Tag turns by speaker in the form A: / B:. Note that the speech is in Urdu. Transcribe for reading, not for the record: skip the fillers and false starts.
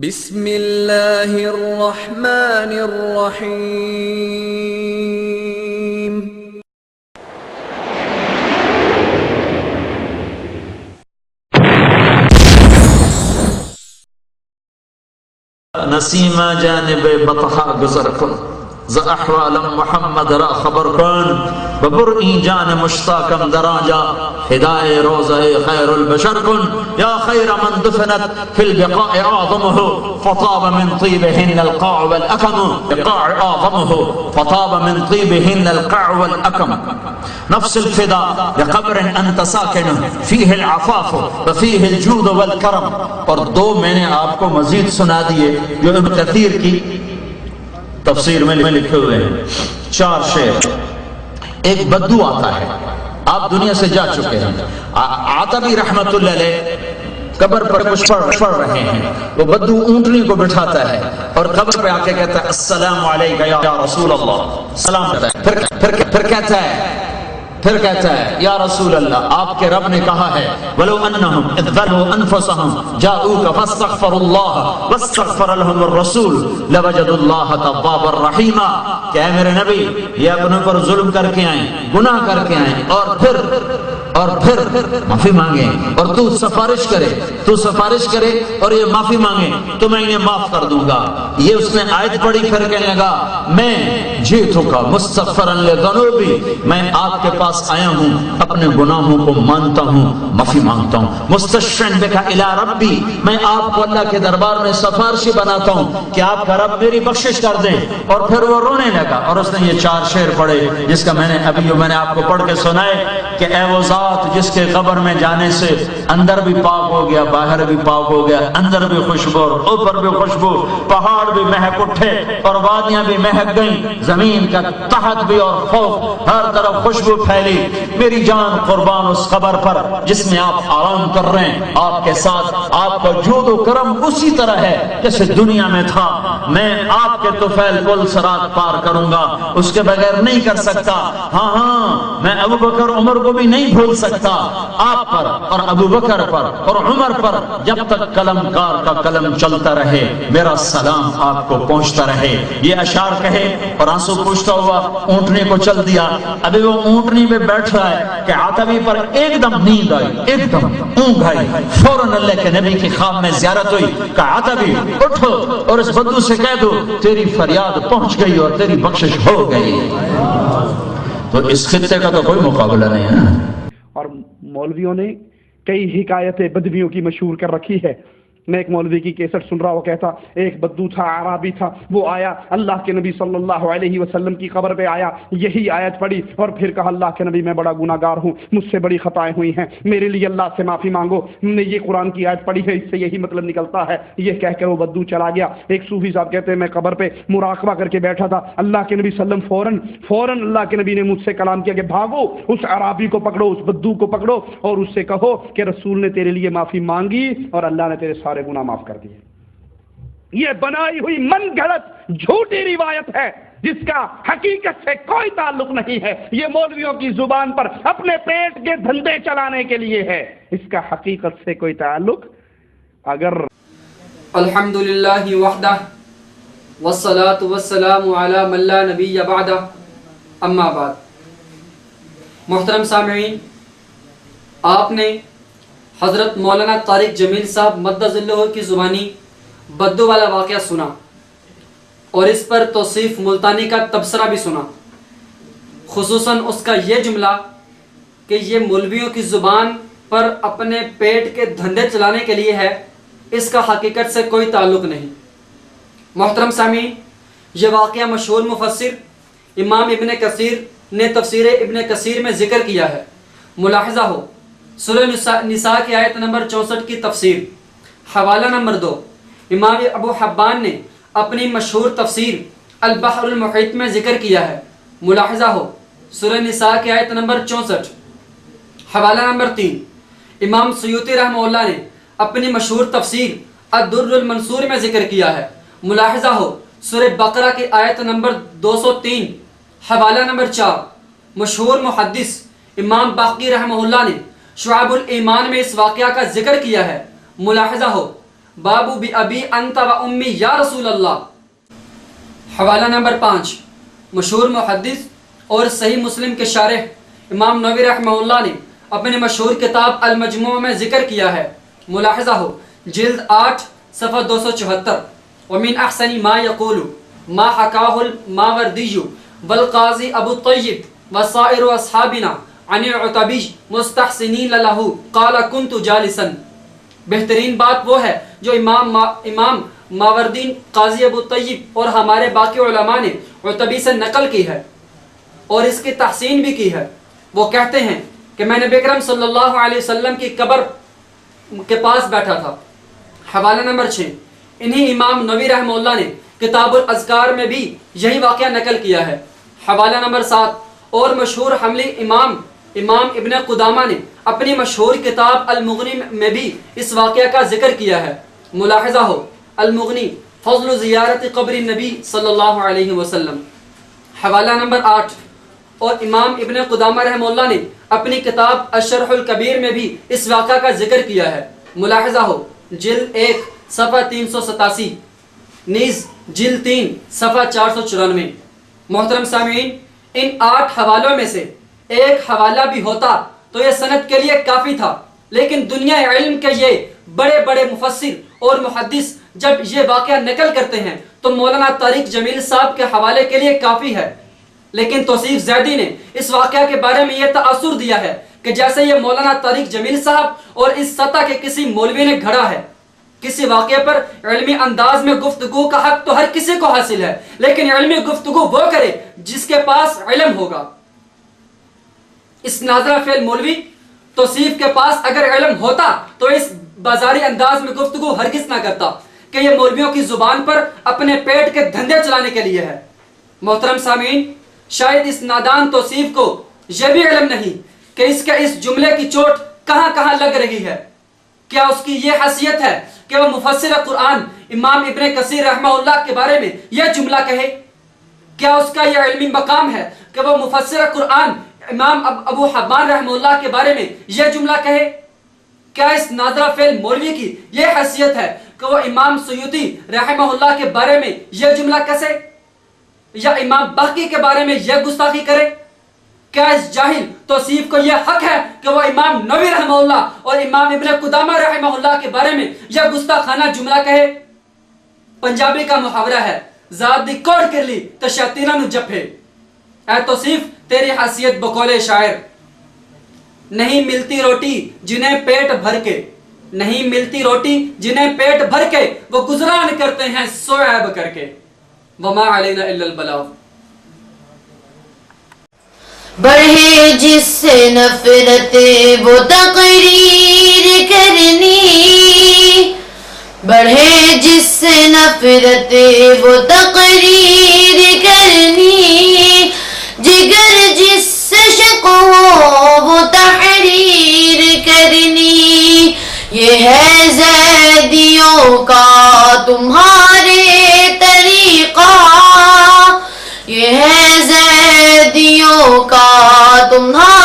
A: بسم اللہ الرحمن الرحیم۔
B: نسیم جانب بطحا گزر کن ز احوال محمد را خبر کن ببر این جان مشتاقم درآجا ہدائے روضہ خیر البشر کن یا خیر من دفنت فی البقاع اعظمه فطاب من طیبهن القاع والاکم بقاع اعظمه فطاب من طیبهن القاع والاکم نفس الفدا لقبر انت ساکن فیہ العفاف وفیہ الجود والکرم۔ اور دو میں نے آپ کو مزید سنا دیے جو ابن کثیر کی تفسیر میں لکھے ہوئے ہیں، چار شعر۔ ایک بدو آتا ہے، آپ دنیا سے جا چکے ہیں، عاتبی رحمت اللہ علیہ قبر پر کچھ پڑھ رہے ہیں، وہ بدو اونٹنی کو بٹھاتا ہے اور قبر پہ آ کے کہتا ہے السلام علیکہ یا رسول اللہ، سلام کہتا ہے، پھر کہتا ہے یا رسول اللہ، آپ کے رب نے کہا ہے وَلَوْ أَنَّهُمْ إِذْ ظَلَمُوا أَنفُسَهُمْ جَاءُوكَ فَاسْتَغْفَرُوا اللَّهَ وَاسْتَغْفَرَ لَهُمُ الرَّسُولُ لَوَجَدُوا اللَّهَ تَوَّابًا رَحِيمًا۔ کہ اے میرے نبی، یہ اپنے پر ظلم کر کے آئیں، گناہ کر کے آئیں اور پھر معافی مانگیں، اور تو سفارش کرے اور یہ معافی مانگیں تو میں انہیں معاف کر دوں گا۔ یہ اس نے آیت پڑھی، پھر کہنے لگا میں جئتک مستغفرا لذنوبی، میں آپ کے پاس آیا ہوں اپنے گناہوں کو مانتا ہوں، معافی مانگتا ہوں۔ مستشفعا بک الی ربی، میں آپ کو اللہ کے دربار میں سفارشی بناتا ہوں کہ آپ کا رب میری بخشش کر دے۔ اور پھر وہ رونے لگا اور اس نے یہ چار شعر پڑھے جس کا میں نے آپ کو پڑھ کے سنائے کہ اے وہ ذات جس کے قبر میں جانے سے اندر بھی پاک ہو گیا، باہر بھی پاک ہو گیا، اندر بھی خوشبو اور اوپر بھی خوشبو، پہاڑ بھی مہک اٹھے اور وادیاں بھی مہک گئیں، زمین کا تحت بھی اور فوق ہر طرف خوشبو پھیلی۔ میری جان قربان اس قبر پر جس میں آپ آرام کر رہے ہیں، آپ کے ساتھ آپ کا جود و کرم اسی طرح ہے جیسے دنیا میں تھا۔ میں آپ کے طفیل پل صراط پار کروں گا، اس کے بغیر نہیں کر سکتا۔ ہاں میں ابو بکر عمر کو بھی نہیں بھول سکتا، آپ پر اور ابو بکر پر اور عمر پر جب تک قلم کار کا قلم چلتا رہے میرا سلام آپ کو پہنچتا رہے۔ یہ اشعار کہے اور آنسو پوچھتا ہوا اونٹنی کو چل دیا۔ ابھی وہ اونٹنی پہ بیٹھ رہا ہے کہ عاتبی پر ایک دم نیند آئی، ایک دم اونگ آئی، فوراً اللہ کے نبی کی خواب میں زیارت ہوئی کہ عاتبی اٹھو اور اس بدو سے کہہ دو تیری فریاد پہنچ گئی اور تیری بخشش ہو گئی۔ تو اس خطے کا تو کوئی مقابلہ نہیں ہے۔
C: اور مولویوں نے کئی حکایتیں بدویوں کی مشہور کر رکھی ہے۔ میں ایک مولوی کی کیسٹ سن رہا، وہ کہتا ایک بدو تھا، عرابی تھا، وہ آیا اللہ کے نبی صلی اللہ علیہ وسلم کی قبر پہ آیا، یہی آیت پڑھی اور پھر کہا اللہ کے نبی میں بڑا گناہگار ہوں، مجھ سے بڑی خطائیں ہوئی ہیں، میرے لیے اللہ سے معافی مانگو، ہم نے یہ قرآن کی آیت پڑھی ہے، اس سے یہی مطلب نکلتا ہے۔ یہ کہہ کر وہ بدو چلا گیا۔ ایک صوفی صاحب کہتے ہیں میں قبر پہ مراقبہ کر کے بیٹھا تھا، اللہ کے نبی صلی اللہ علیہ وسلم فوراً اللہ کے نبی نے مجھ سے کلام کیا کہ بھاگو، اس عرابی کو پکڑو، اس بدو کو پکڑو اور اس سے کہو کہ رسول نے تیرے لیے معافی مانگی اور اللہ نے تیرے سارے گناہ معاف کر دیے۔ یہ بنائی ہوئی من گھڑت جھوٹی روایت ہے جس کا حقیقت سے کوئی تعلق نہیں ہے۔ یہ مولویوں کی زبان پر اپنے پیٹ کے دھندے چلانے کے لیے ہے، اس کا حقیقت سے کوئی تعلق اگر
D: الحمدللہ وحدہ والصلاة والسلام علی من لا نبی بعدہ، اما بعد۔ محترم سامعین، آپ نے حضرت مولانا طارق جمیل صاحب مدد ذلہ کی زبانی بدو والا واقعہ سنا اور اس پر توصیف ملتانی کا تبصرہ بھی سنا، خصوصاً اس کا یہ جملہ کہ یہ مولویوں کی زبان پر اپنے پیٹ کے دھندے چلانے کے لیے ہے، اس کا حقیقت سے کوئی تعلق نہیں۔ محترم سامعین، یہ واقعہ مشہور مفسر امام ابن کثیر نے تفسیر ابن کثیر میں ذکر کیا ہے۔ ملاحظہ ہو سورہ نساء کی آیت نمبر 64 کی تفسیر، حوالہ نمبر 2۔ امام ابو حبان نے اپنی مشہور تفسیر البحر المحیط میں ذکر کیا ہے۔ ملاحظہ ہو سورہ نساء کی آیت نمبر 64، حوالہ نمبر 3۔ امام سیوطی رحمہ اللہ نے اپنی مشہور تفسیر الدر المنصور میں ذکر کیا ہے۔ ملاحظہ ہو سورہ بقرہ کی آیت نمبر 203، حوالہ نمبر 4۔ مشہور محدث امام باقی رحمہ اللہ نے شعب الایمان میں اس واقعہ کا ذکر کیا ہے۔ ملاحظہ ہو بابو بی ابی انت و امی یا رسول اللہ۔ حوالہ نمبر 5، مشہور محدث اور صحیح مسلم کے شارح امام نووی رحمہ اللہ نے اپنے مشہور کتاب المجموع میں ذکر کیا ہے، ملاحظہ ہو جلد 8 صفحہ 274، ومن احسن ما یقول ما حکاہ الماوردی والقاضی ابو الطیب وسائر اصحابنا عن العتبی مستحسنین لہ قال کنت جالسا۔ بہترین بات وہ ہے جو امام ماوردین، قاضی ابو طیب اور ہمارے باقی علماء نے عتبی سے نقل کی ہے اور اس کی تحسین بھی کی ہے۔ وہ کہتے ہیں کہ میں نبی اکرم صلی اللہ علیہ وسلم کی قبر کے پاس بیٹھا تھا۔ حوالہ نمبر 6، انہی امام نووی رحمہ اللہ نے کتاب الاذکار میں بھی یہی واقعہ نقل کیا ہے۔ حوالہ نمبر 7، اور مشہور حملی امام ابن قدامہ نے اپنی مشہور کتاب المغنی میں بھی اس واقعہ کا ذکر کیا ہے، ملاحظہ ہو المغنی فضل زیارت قبر النبی صلی اللہ علیہ وسلم۔ حوالہ نمبر 8، اور امام ابن قدامہ رحمہ اللہ نے اپنی کتاب الشرح الکبیر میں بھی اس واقعہ کا ذکر کیا ہے، ملاحظہ ہو جلد 1 صفحہ 387، نیز جلد 3 صفحہ 494۔ محترم سامعین، ان 8 حوالوں میں سے ایک حوالہ بھی ہوتا تو یہ سند کے لیے کافی تھا، لیکن دنیا علم کے یہ بڑے بڑے مفسر اور محدث جب یہ واقعہ نقل کرتے ہیں تو مولانا طارق جمیل صاحب کے حوالے کے لیے کافی ہے، لیکن توصیف زیدی نے اس واقعہ کے بارے میں یہ تاثر دیا ہے کہ جیسے یہ مولانا طارق جمیل صاحب اور اس سطح کے کسی مولوی نے گھڑا ہے۔ کسی واقعے پر علمی انداز میں گفتگو کا حق تو ہر کسی کو حاصل ہے، لیکن علمی گفتگو وہ کرے جس کے پاس علم ہوگا۔ اس ناظرہ فعل مولوی توصیف کے پاس اگر علم ہوتا تو اس بازاری انداز میں گفتگو ہرگز نہ کرتا کہ یہ مولویوں کی زبان پر اپنے پیٹ کے دھندے چلانے کے لیے ہے۔ محترم سامعین، شاید اس نادان توصیف کو یہ بھی علم نہیں کہ اس جملے کی چوٹ کہاں کہاں لگ رہی ہے۔ کیا اس کی یہ حیثیت ہے کہ وہ مفسر قرآن امام ابن کثیر رحمہ اللہ کے بارے میں یہ جملہ کہے؟ کیا اس کا یہ علمی مقام ہے کہ وہ مفسر قرآن امام ابو حبان رحمہ اللہ کے بارے میں یہ جملہ کہے؟ کیا اس نادرہ فعل مولوی کی یہ حیثیت ہے کہ وہ امام سیوطی رحمہ اللہ کے بارے میں یہ جملہ کسے یا امام باقی کے بارے میں یہ گستاخی کرے؟ کیا اس جاہل توصیف کو یہ حق ہے کہ وہ امام نووی رحمہ اللہ اور امام ابن قدامہ رحمہ اللہ کے بارے میں یہ گستاخانہ جملہ کہے؟ پنجابی کا محاورہ ہے، ذات دی کوڑ کر لی تو شیطاناں نو جپے۔ اے توصیف، تیری حیثیت بقول شاعر، نہیں ملتی روٹی جنہیں پیٹ بھر کے، نہیں ملتی روٹی جنہیں پیٹ بھر کے وہ گزران کرتے ہیں سویب کر کے، وما علینا الا البلاغ۔
E: بڑھے جس سے نفرت وہ تقریر کرنی، بڑھے جس سے نفرت وہ تقریر کرنی، جگر جس سے شک ہو وہ تحریر کرنی، یہ ہے زیدیوں کا تمہارے طریقہ، یہ ہے زیدیوں کا تمہارے